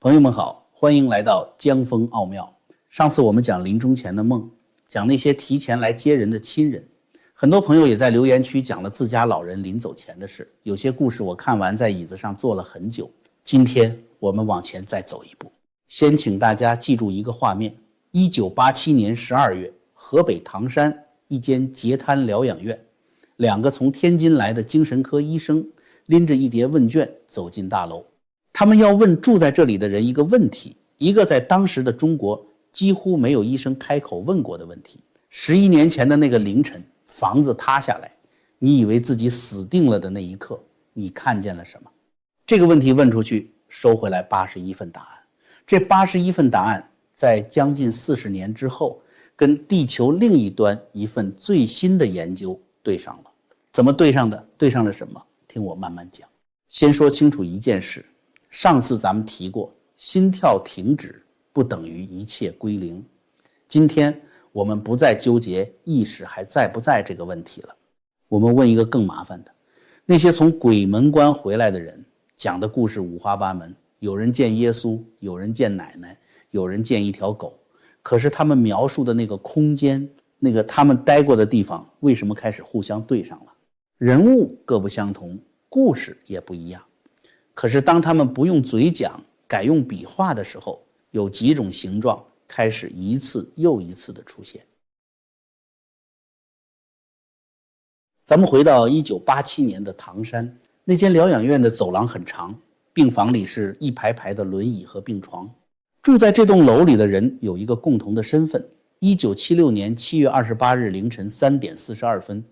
朋友们好，欢迎来到江风奥妙。上次我们讲临终前的梦，讲那些提前来接人的亲人，很多朋友也在留言区讲了自家老人临走前的事。有些故事我看完在椅子上坐了很久。今天我们往前再走一步，先请大家记住一个画面：1987年12月，河北唐山一间截瘫疗养院，两个从天津来的精神科医生拎着一叠问卷走进大楼。他们要问住在这里的人一个问题，一个在当时的中国几乎没有医生开口问过的问题。11年前的那个凌晨，房子塌下来，你以为自己死定了的那一刻，你看见了什么？这个问题问出去，收回来81份答案。这81份答案在将近40年之后，跟地球另一端一份最新的研究对上了。怎么对上的？对上了什么？听我慢慢讲。先说清楚一件事，上次咱们提过，心跳停止不等于一切归零。今天我们不再纠结意识还在不在这个问题了，我们问一个更麻烦的。那些从鬼门关回来的人讲的故事五花八门，有人见耶稣，有人见奶奶，有人见一条狗，可是他们描述的那个空间，那个他们待过的地方，为什么开始互相对上了？人物各不相同，故事也不一样。可是当他们不用嘴讲，改用笔画的时候，有几种形状开始一次又一次的出现。咱们回到1987年的唐山，那间疗养院的走廊很长，病房里是一排排的轮椅和病床。住在这栋楼里的人有一个共同的身份：1976年7月28日凌晨3点42分，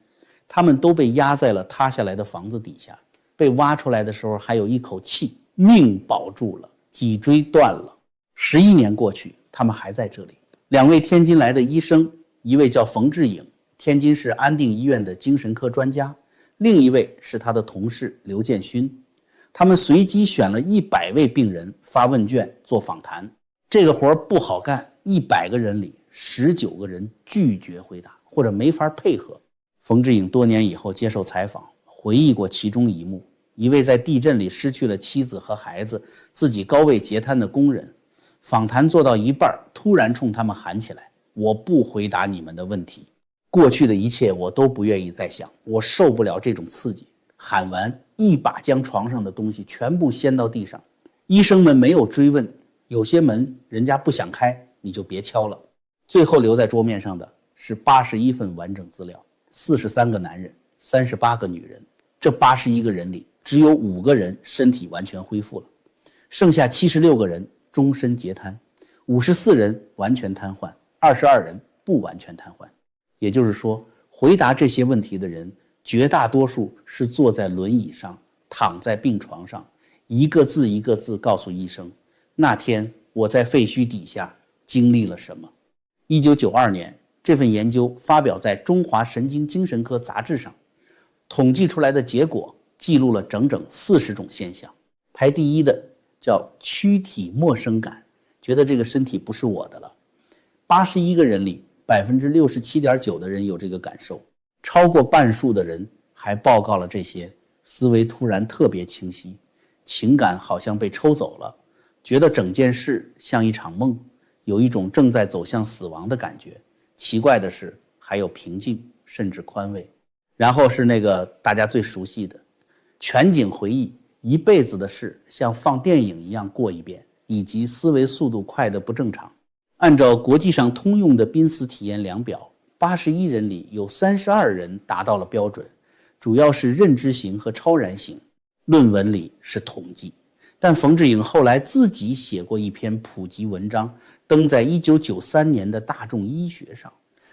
他们都被压在了塌下来的房子底下。被挖出来的时候还有一口气，命保住了，脊椎断了。11年过去，他们还在这里。两位天津来的医生，一位叫冯志颖，天津市安定医院的精神科专家，另一位是他的同事刘建勋。他们随机选了100位病人发问卷做访谈。这个活不好干，100个人里19个人拒绝回答或者没法配合。冯志颖多年以后接受采访，回忆过其中一幕：一位在地震里失去了妻子和孩子，自己高位截瘫的工人，访谈做到一半，突然冲他们喊起来：“我不回答你们的问题，过去的一切我都不愿意再想，我受不了这种刺激。”喊完，一把将床上的东西全部掀到地上。医生们没有追问，有些门人家不想开，你就别敲了。最后留在桌面上的是81份完整资料，43个男人，38个女人。这81个人里，只有5个人身体完全恢复了，剩下76个人终身截瘫，54人完全瘫痪，22人不完全瘫痪。也就是说，回答这些问题的人，绝大多数是坐在轮椅上，躺在病床上，一个字一个字告诉医生，那天我在废墟底下经历了什么。1992年，这份研究发表在《中华神经精神科杂志》上，统计出来的结果记录了整整40种现象。排第一的叫躯体陌生感，觉得这个身体不是我的了。81个人里 67.9% 的人有这个感受，超过半数的人还报告了这些：思维突然特别清晰，情感好像被抽走了，觉得整件事像一场梦，有一种正在走向死亡的感觉。奇怪的是，还有平静甚至宽慰。然后是那个大家最熟悉的全景回忆，一辈子的事像放电影一样过一遍，以及思维速度快的不正常。按照国际上通用的濒死体验量表，81人里有32人达到了标准，主要是认知型和超然型。论文里是统计，但冯志颖后来自己写过一篇普及文章，登在1993年的大众医学上，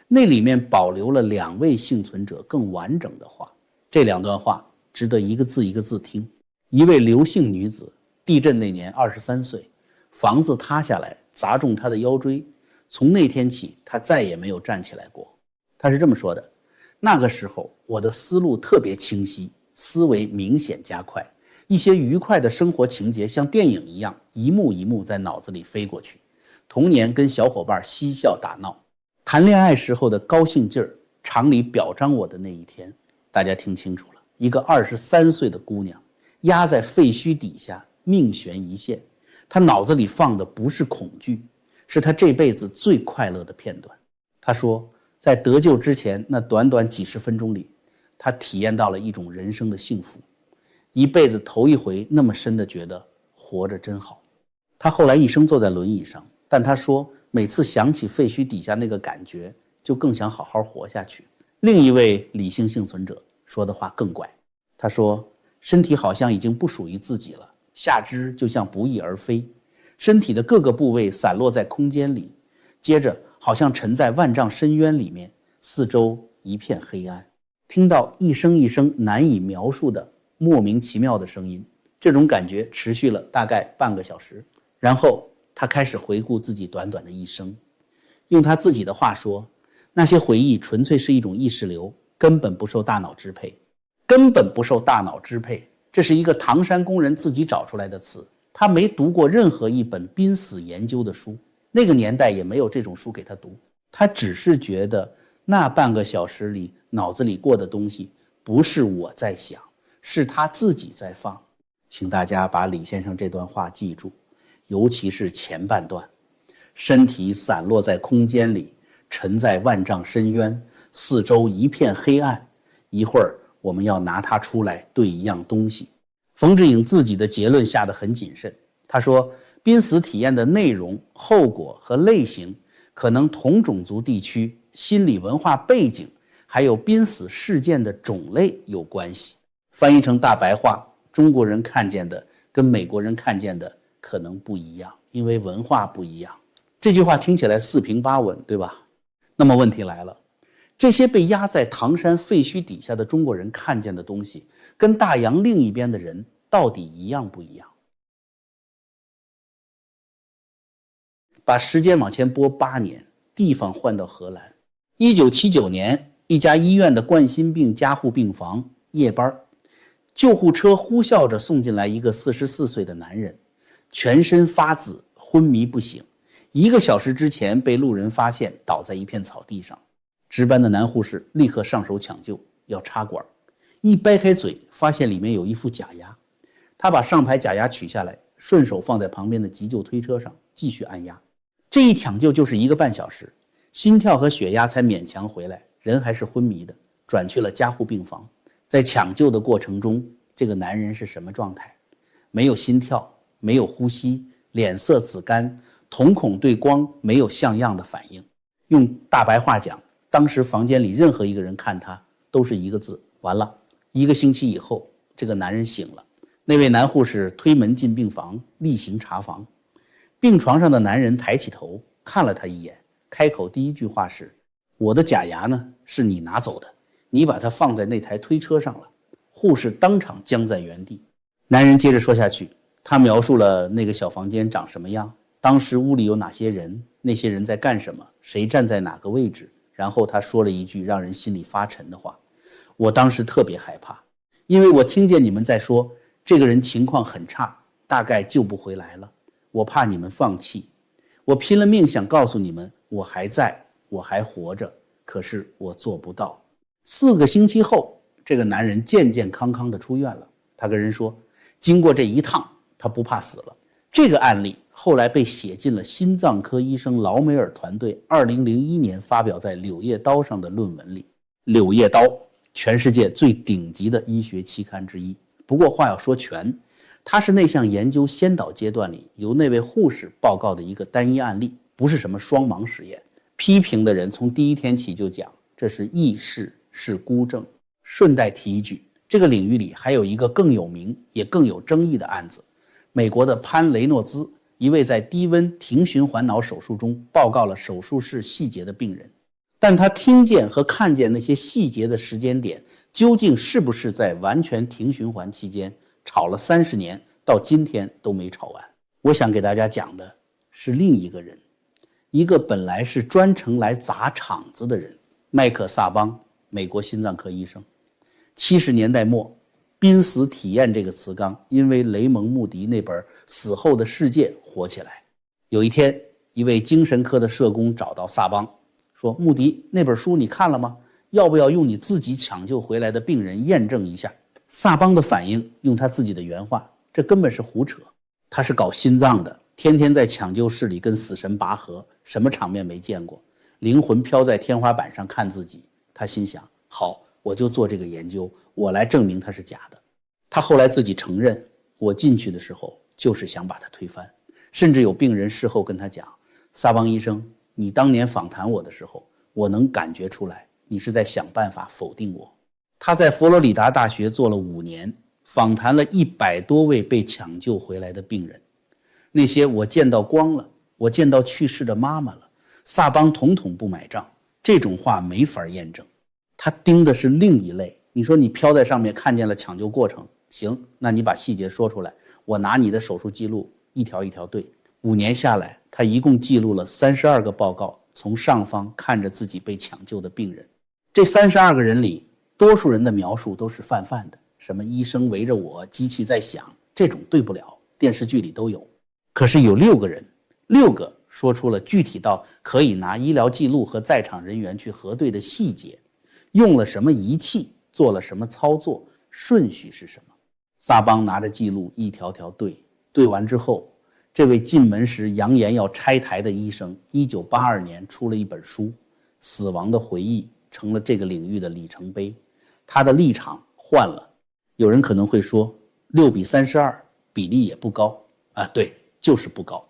那里面保留了2位幸存者更完整的话。这2段话值得一个字一个字听。一位刘姓女子，地震那年23岁，房子塌下来砸中她的腰椎，从那天起她再也没有站起来过。她是这么说的：那个时候我的思路特别清晰，思维明显加快，一些愉快的生活情节像电影一样一幕一幕在脑子里飞过去。童年跟小伙伴嬉笑打闹，谈恋爱时候的高兴劲儿，厂里表彰我的那一天。大家听清楚了，一个23岁的姑娘压在废墟底下，命悬一线，他脑子里放的不是恐惧，是他这辈子最快乐的片段。他说，在得救之前那短短几十分钟里，他体验到了一种人生的幸福，一辈子头一回那么深地觉得活着真好。他后来一生坐在轮椅上，但他说每次想起废墟底下那个感觉，就更想好好活下去。另一位理性幸存者说的话更怪，他说身体好像已经不属于自己了，下肢就像不翼而飞，身体的各个部位散落在空间里，接着好像沉在万丈深渊里面，四周一片黑暗，听到一声一声难以描述的莫名其妙的声音。这种感觉持续了大概半个小时，然后他开始回顾自己短短的一生。用他自己的话说，那些回忆纯粹是一种意识流，根本不受大脑支配。根本不受大脑支配，这是一个唐山工人自己找出来的词。他没读过任何一本濒死研究的书，那个年代也没有这种书给他读。他只是觉得那半个小时里脑子里过的东西不是我在想，是他自己在放。请大家把李先生这段话记住，尤其是前半段，身体散落在空间里，沉在万丈深渊，四周一片黑暗，一会儿我们要拿它出来对一样东西。冯志颖自己的结论下得很谨慎，他说濒死体验的内容、后果和类型可能同种族地区、心理文化背景还有濒死事件的种类有关系。翻译成大白话，中国人看见的跟美国人看见的可能不一样，因为文化不一样。这句话听起来四平八稳，对吧？那么问题来了，这些被压在唐山废墟底下的中国人看见的东西，跟大洋另一边的人到底一样不一样？把时间往前拨8年，地方换到荷兰。1979年，一家医院的冠心病加护病房夜班，救护车呼啸着送进来一个44岁的男人，全身发紫，昏迷不醒，1个小时之前被路人发现倒在一片草地上。值班的男护士立刻上手抢救，要插管，一掰开嘴，发现里面有一副假牙。他把上排假牙取下来，顺手放在旁边的急救推车上，继续按压。这一抢救就是1个半小时，心跳和血压才勉强回来，人还是昏迷的，转去了加护病房。在抢救的过程中，这个男人是什么状态？没有心跳，没有呼吸，脸色紫干，瞳孔对光没有像样的反应。用大白话讲，当时房间里任何一个人看他都是一个字：完了。1个星期以后，这个男人醒了。那位男护士推门进病房，例行查房。病床上的男人抬起头看了他一眼，开口第一句话是：我的假牙呢？是你拿走的，你把它放在那台推车上了。护士当场僵在原地。男人接着说下去，他描述了那个小房间长什么样，当时屋里有哪些人，那些人在干什么，谁站在哪个位置。然后他说了一句让人心里发沉的话：我当时特别害怕，因为我听见你们在说这个人情况很差，大概救不回来了，我怕你们放弃，我拼了命想告诉你们我还在，我还活着，可是我做不到。4个星期后，这个男人健健康康的出院了。他跟人说，经过这一趟，他不怕死了。这个案例后来被写进了心脏科医生劳梅尔团队2001年发表在《柳叶刀》上的论文里。《柳叶刀》全世界最顶级的医学期刊之一。不过话要说全，它是那项研究先导阶段里由那位护士报告的一个单一案例，不是什么双盲实验。批评的人从第一天起就讲，这是异事，是孤证。顺带提一句，这个领域里还有一个更有名也更有争议的案子，美国的潘雷诺兹，一位在低温停循环脑手术中报告了手术室细节的病人，但他听见和看见那些细节的时间点究竟是不是在完全停循环期间，吵了30年，到今天都没吵完。我想给大家讲的是另一个人，一个本来是专程来砸场子的人，麦克萨邦，美国心脏科医生。70年代末，濒死体验这个词纲因为雷蒙·穆迪那本《死后的世界》火起来。有一天，一位精神科的社工找到萨邦，说：穆迪，那本书你看了吗？要不要用你自己抢救回来的病人验证一下？萨邦的反应用他自己的原话，这根本是胡扯，他是搞心脏的，天天在抢救室里跟死神拔河，什么场面没见过，灵魂飘在天花板上看自己。他心想，好，我就做这个研究，我来证明它是假的。他后来自己承认，我进去的时候就是想把它推翻。甚至有病人事后跟他讲，萨邦医生，你当年访谈我的时候，我能感觉出来你是在想办法否定我。他在佛罗里达大学做了5年，访谈了100多位被抢救回来的病人，那些我见到光了，我见到去世的妈妈了，萨邦统统不买账。这种话没法验证。他盯的是另一类。你说你飘在上面看见了抢救过程，行，那你把细节说出来，我拿你的手术记录一条一条对。5年下来，他一共记录了32个报告，从上方看着自己被抢救的病人。这32个人里，多数人的描述都是泛泛的，什么医生围着我，机器在响，这种对不了，电视剧里都有。可是有6个人，6个说出了具体到可以拿医疗记录和在场人员去核对的细节，用了什么仪器，做了什么操作，顺序是什么。萨邦拿着记录一条条对完之后，这位进门时扬言要拆台的医生1982年出了一本书《死亡的回忆》，成了这个领域的里程碑。他的立场换了。有人可能会说6:32比例也不高啊，对，就是不高。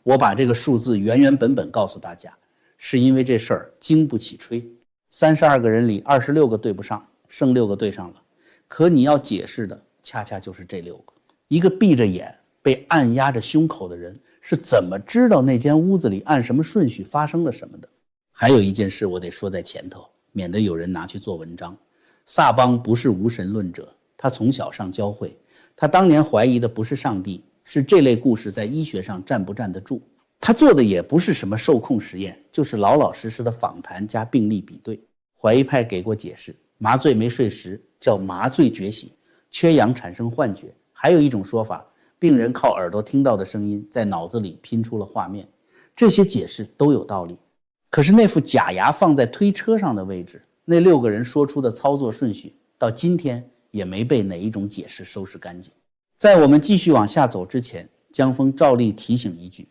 我把这个数字原原本本告诉大家，是因为这事儿经不起吹。32个人里26个对不上，剩6个对上了。可你要解释的恰恰就是这6个。一个闭着眼被按压着胸口的人是怎么知道那间屋子里按什么顺序发生了什么的？还有一件事我得说在前头，免得有人拿去做文章。萨邦不是无神论者，他从小上教会，他当年怀疑的不是上帝，是这类故事在医学上站不站得住。他做的也不是什么受控实验，就是老老实实的访谈加病例比对。怀疑派给过解释，麻醉没睡实叫麻醉觉醒，缺氧产生幻觉。还有一种说法，病人靠耳朵听到的声音在脑子里拼出了画面。这些解释都有道理。可是那副假牙放在推车上的位置，那6个人说出的操作顺序，到今天也没被哪一种解释收拾干净。在我们继续往下走之前，江峰照例提醒一句，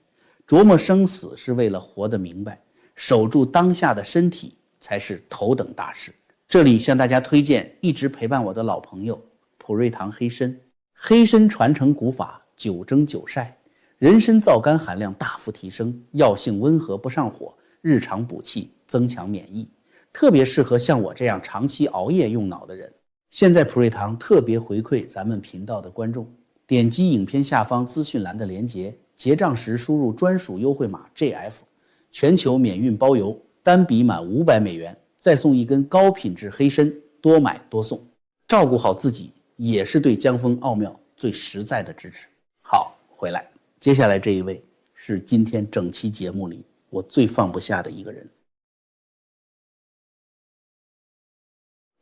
琢磨生死是为了活得明白，守住当下的身体才是头等大事。这里向大家推荐一直陪伴我的老朋友普瑞堂黑参。黑参传承古法，9蒸9晒，人参皂苷含量大幅提升，药性温和不上火，日常补气，增强免疫，特别适合像我这样长期熬夜用脑的人。现在普瑞堂特别回馈咱们频道的观众，点击影片下方资讯栏的连结，结账时输入专属优惠码 JF， 全球免运包邮，单笔满500美元，再送一根高品质黑参，多买多送。照顾好自己，也是对江峰奥妙最实在的支持。好，回来，接下来这一位是今天整期节目里我最放不下的一个人。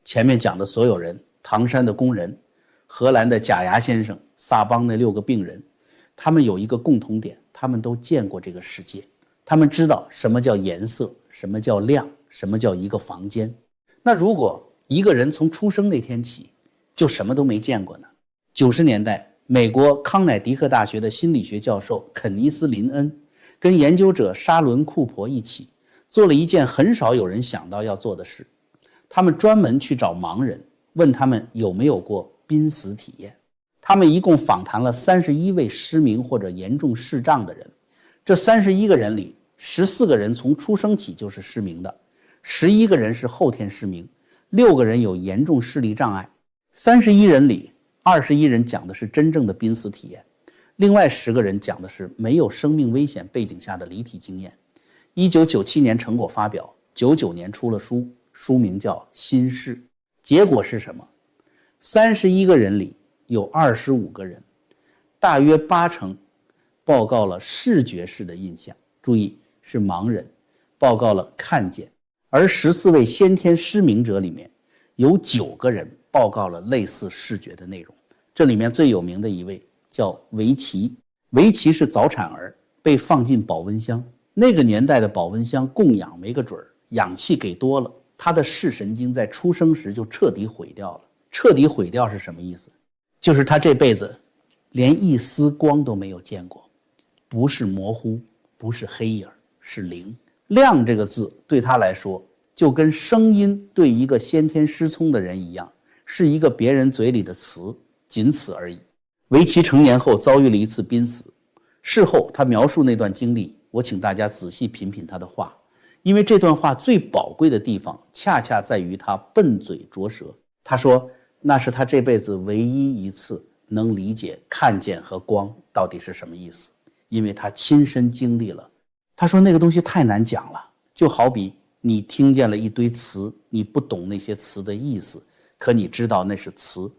前面讲的所有人，唐山的工人，荷兰的假牙先生，萨邦那6个病人，他们有一个共同点，他们都见过这个世界，他们知道什么叫颜色，什么叫亮，什么叫一个房间。那如果一个人从出生那天起就什么都没见过呢？90年代，美国康乃狄克大学的心理学教授肯尼斯·林恩跟研究者沙伦·库珀一起做了一件很少有人想到要做的事。他们专门去找盲人，问他们有没有过濒死体验。他们一共访谈了31位失明或者严重视障的人。这31个人里，14个人从出生起就是失明的，11个人是后天失明，6个人有严重视力障碍。31人里21人讲的是真正的濒死体验，另外10个人讲的是没有生命危险背景下的离体经验。1997年成果发表，99年出了书，书名叫《心事》。结果是什么？31个人里有25个人，大约80%报告了视觉式的印象，注意是盲人，报告了看见。而14位先天失明者里面有9个人报告了类似视觉的内容。这里面最有名的一位叫维奇，维奇是早产儿，被放进保温箱。那个年代的保温箱供氧没个准儿，氧气给多了，他的视神经在出生时就彻底毁掉了。彻底毁掉是什么意思？就是他这辈子连一丝光都没有见过。不是模糊，不是黑影，是灵。亮这个字对他来说，就跟声音对一个先天失聪的人一样，是一个别人嘴里的词，仅此而已。维奇成年后遭遇了一次濒死，事后他描述那段经历，我请大家仔细品品他的话，因为这段话最宝贵的地方恰恰在于他笨嘴拙舌。他说那是他这辈子唯一一次能理解看见和光到底是什么意思，因为他亲身经历了。他说那个东西太难讲了，就好比你听见了一堆词，你不懂那些词的意思，可你知道那是词，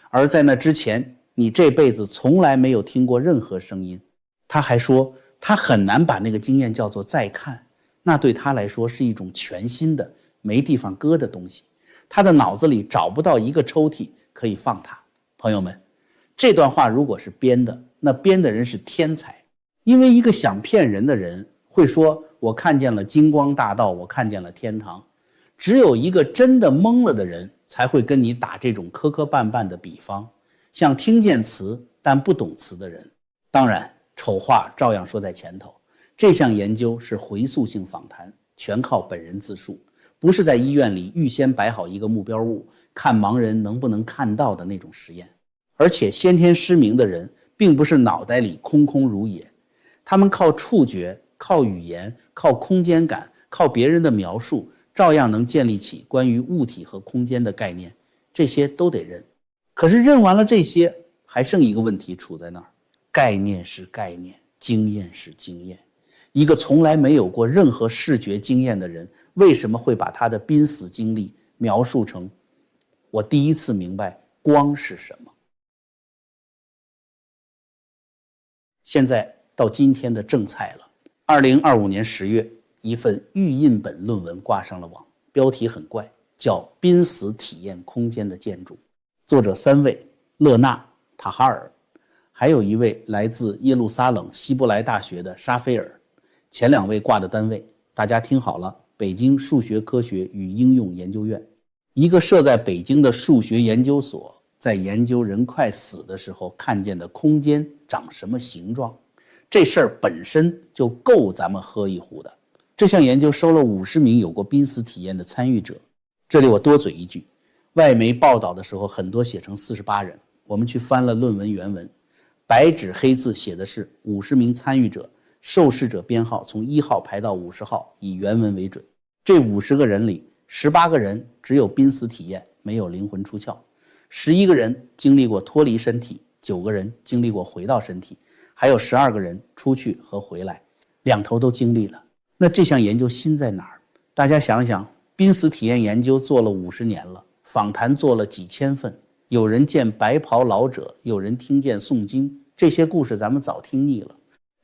而在那之前你这辈子从来没有听过任何声音。他还说他很难把那个经验叫做再看，那对他来说是一种全新的没地方搁的东西，他的脑子里找不到一个抽屉可以放它。朋友们，这段话如果是编的，那编的人是天才，因为一个想骗人的人会说我看见了金光大道，我看见了天堂，只有一个真的懵了的人才会跟你打这种磕磕绊绊的比方，像听见词但不懂词的人。当然丑话照样说在前头，这项研究是回溯性访谈，全靠本人自述，不是在医院里预先摆好一个目标物，看盲人能不能看到的那种实验。而且先天失明的人并不是脑袋里空空如也，他们靠触觉、靠语言、靠空间感、靠别人的描述，照样能建立起关于物体和空间的概念，这些都得认。可是认完了这些，还剩一个问题处在那儿，概念是概念，经验是经验。一个从来没有过任何视觉经验的人，为什么会把他的濒死经历描述成我第一次明白光是什么？现在到今天的正菜了。2025年10月，一份预印本论文挂上了网，标题很怪，叫《濒死体验空间的建筑》，作者3位，勒纳、塔哈尔，还有一位来自耶路撒冷希伯来大学的沙菲尔。前2位挂的单位，大家听好了，北京数学科学与应用研究院。一个设在北京的数学研究所，在研究人快死的时候看见的空间长什么形状，这事儿本身就够咱们喝一壶的。这项研究收了50名有过濒死体验的参与者，这里我多嘴一句，外媒报道的时候很多写成48人，我们去翻了论文原文，白纸黑字写的是50名参与者，受试者编号从1号排到50号，以原文为准。这50个人里18个人只有濒死体验，没有灵魂出窍，11个人经历过脱离身体，9个人经历过回到身体，还有12个人出去和回来，两头都经历了。那这项研究新在哪儿？大家想想，濒死体验研究做了50年了，访谈做了几千份，有人见白袍老者，有人听见诵经，这些故事咱们早听腻了。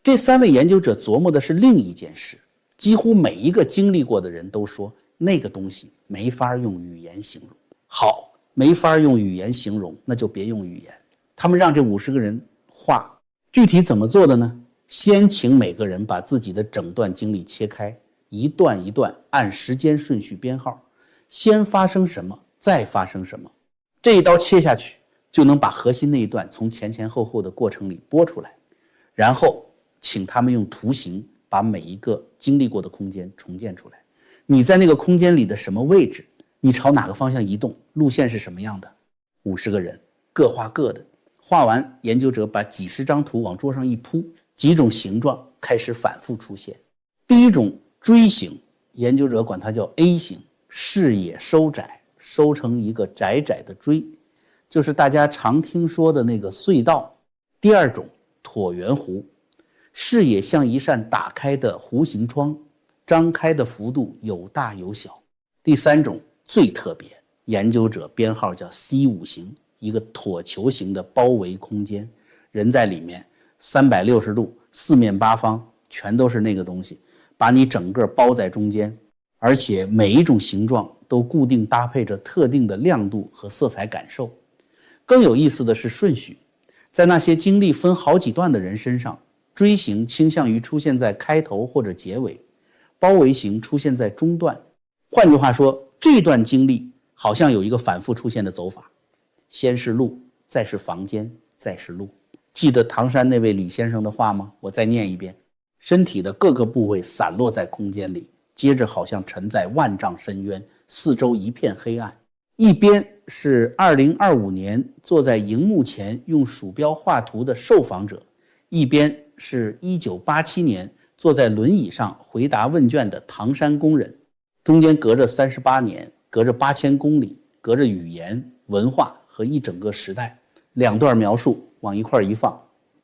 这3位研究者琢磨的是另一件事，几乎每一个经历过的人都说那个东西没法用语言形容。好，没法用语言形容，那就别用语言。他们让这50个人画，具体怎么做的呢？先请每个人把自己的整段经历切开，一段一段按时间顺序编号，先发生什么，再发生什么。这一刀切下去，就能把核心那一段从前前后后的过程里拨出来，然后请他们用图形把每一个经历过的空间重建出来。你在那个空间里的什么位置，你朝哪个方向移动，路线是什么样的。50个人各画各的，画完研究者把几十张图往桌上一铺，几种形状开始反复出现。第一种锥形，研究者管它叫 A 型，视野收窄，收成一个窄窄的锥，就是大家常听说的那个隧道。第二种椭圆弧，视野像一扇打开的弧形窗，张开的幅度有大有小。第3种最特别，研究者编号叫 C5 型，一个椭球形的包围空间，人在里面360度，四面八方全都是那个东西，把你整个包在中间，而且每一种形状都固定搭配着特定的亮度和色彩感受。更有意思的是顺序，在那些经历分好几段的人身上，锥形倾向于出现在开头或者结尾，包围型出现在中段。换句话说，这段经历好像有一个反复出现的走法，先是路，再是房间，再是路。记得唐山那位李先生的话吗？我再念一遍：身体的各个部位散落在空间里，接着好像沉在万丈深渊，四周一片黑暗。一边是2025年坐在荧幕前用鼠标画图的受访者，一边是1987年坐在轮椅上回答问卷的唐山工人，中间隔着38年，隔着8000公里，隔着语言、文化和一整个时代。两段描述往一块一放，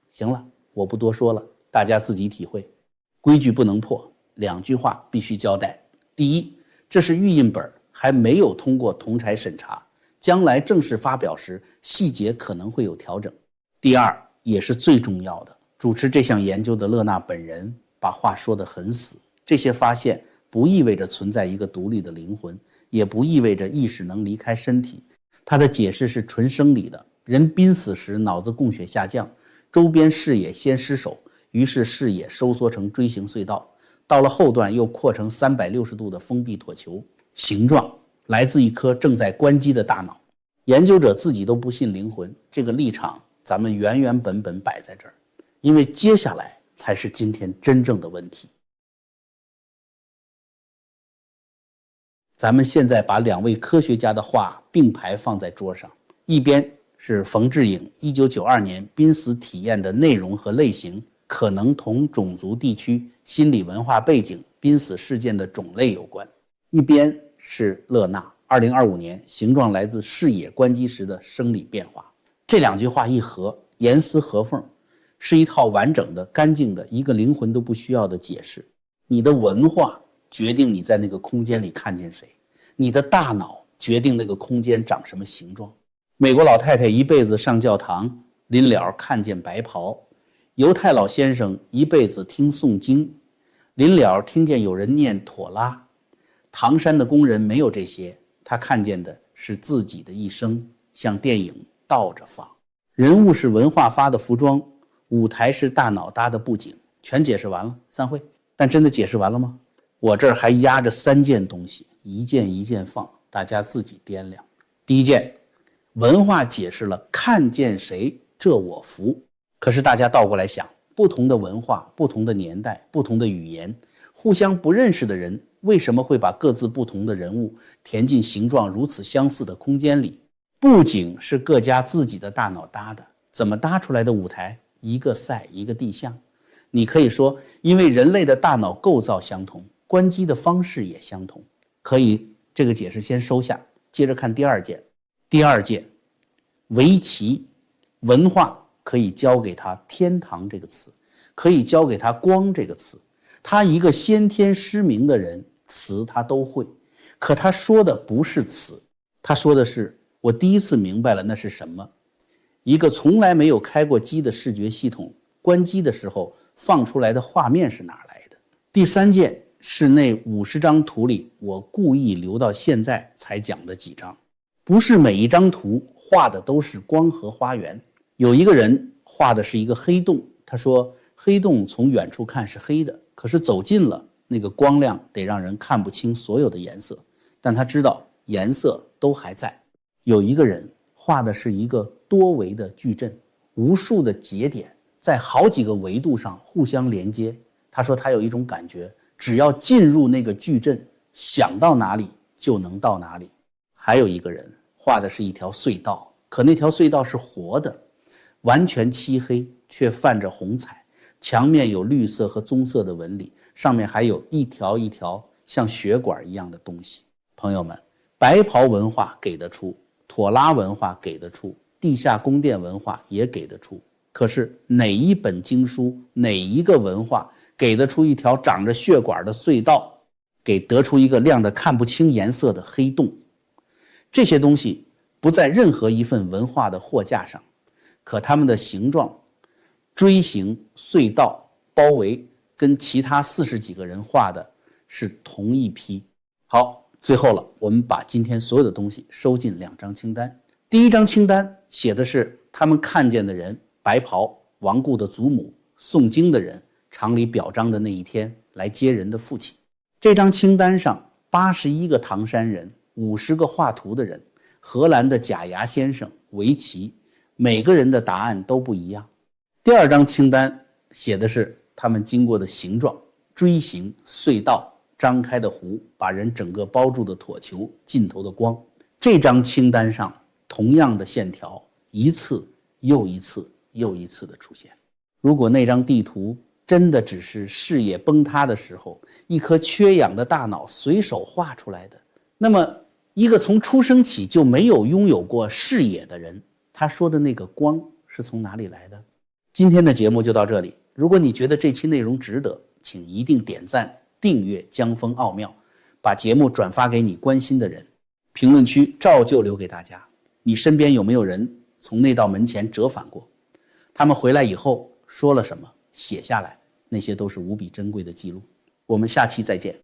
行了，我不多说了，大家自己体会。规矩不能破，2句话必须交代。第一，这是预印本，还没有通过同侪审查，将来正式发表时细节可能会有调整。第二，也是最重要的，主持这项研究的勒纳本人把话说得很死，这些发现不意味着存在一个独立的灵魂，也不意味着意识能离开身体。他的解释是纯生理的，人濒死时脑子供血下降，周边视野先失守，于是视野收缩成锥形隧道，到了后段又扩成360度的封闭椭球，形状来自一颗正在关机的大脑。研究者自己都不信灵魂，这个立场咱们原原本本摆在这儿，因为接下来才是今天真正的问题。咱们现在把2位科学家的话并排放在桌上，一边是冯志颖1992年濒死体验的内容和类型可能同种族、地区、心理文化背景、濒死事件的种类有关，一边是勒纳2025年形状来自视野关机时的生理变化。这2句话一合，严丝合缝，是一套完整的、干净的、一个灵魂都不需要的解释。你的文化决定你在那个空间里看见谁，你的大脑决定那个空间长什么形状。美国老太太一辈子上教堂，临了看见白袍；犹太老先生一辈子听诵经，临了听见有人念妥拉。唐山的工人没有这些，他看见的是自己的一生，像电影倒着放。人物是文化发的服装，舞台是大脑搭的布景。全解释完了，散会。但真的解释完了吗？我这儿还压着3件东西，一件一件放，大家自己掂量。第一件，文化解释了看见谁这我服。可是大家倒过来想，不同的文化、不同的年代、不同的语言，互相不认识的人为什么会把各自不同的人物填进形状如此相似的空间里？布景是各家自己的大脑搭的，怎么搭出来的舞台？一个赛一个地象。你可以说，因为人类的大脑构造相同，关机的方式也相同。可以，这个解释先收下，接着看第二件。第二件，围棋，文化可以交给他天堂这个词，可以交给他光这个词。他一个先天失明的人，词他都会，可他说的不是词，他说的是我第一次明白了那是什么。一个从来没有开过机的视觉系统，关机的时候放出来的画面是哪来的？第3件是那50张图里我故意留到现在才讲的几张，不是每一张图画的都是光和花园。有一个人画的是一个黑洞，他说黑洞从远处看是黑的，可是走近了，那个光亮得让人看不清所有的颜色，但他知道颜色都还在。有一个人画的是一个多维的矩阵，无数的节点在好几个维度上互相连接。他说他有一种感觉，只要进入那个矩阵，想到哪里就能到哪里。还有一个人画的是一条隧道，可那条隧道是活的，完全漆黑，却泛着红彩，墙面有绿色和棕色的纹理，上面还有一条一条像血管一样的东西。朋友们，白袍文化给得出，妥拉文化给得出，地下宫殿文化也给得出，可是哪一本经书，哪一个文化给得出一条长着血管的隧道，给得出一个亮得看不清颜色的黑洞？这些东西不在任何一份文化的货架上，可它们的形状、锥形、隧道、包围跟其他40几个人画的是同一批。好，最后了，我们把今天所有的东西收进2张清单。第一张清单写的是他们看见的人，白袍，亡故的祖母，诵经的人，厂里表彰的那一天来接人的父亲。这张清单上81个唐山人，50个画图的人，荷兰的假牙先生，围棋，每个人的答案都不一样。第二张清单写的是他们经过的形状：锥形、隧道、张开的湖，把人整个包住的椭球，尽头的光。这张清单上同样的线条一次又一次又一次的出现。如果那张地图真的只是视野崩塌的时候一颗缺氧的大脑随手画出来的，那么一个从出生起就没有拥有过视野的人，他说的那个光是从哪里来的？今天的节目就到这里，如果你觉得这期内容值得，请一定点赞、订阅江峰奥妙，把节目转发给你关心的人。评论区照旧留给大家，你身边有没有人从那道门前折返过？他们回来以后说了什么？写下来，那些都是无比珍贵的记录。我们下期再见。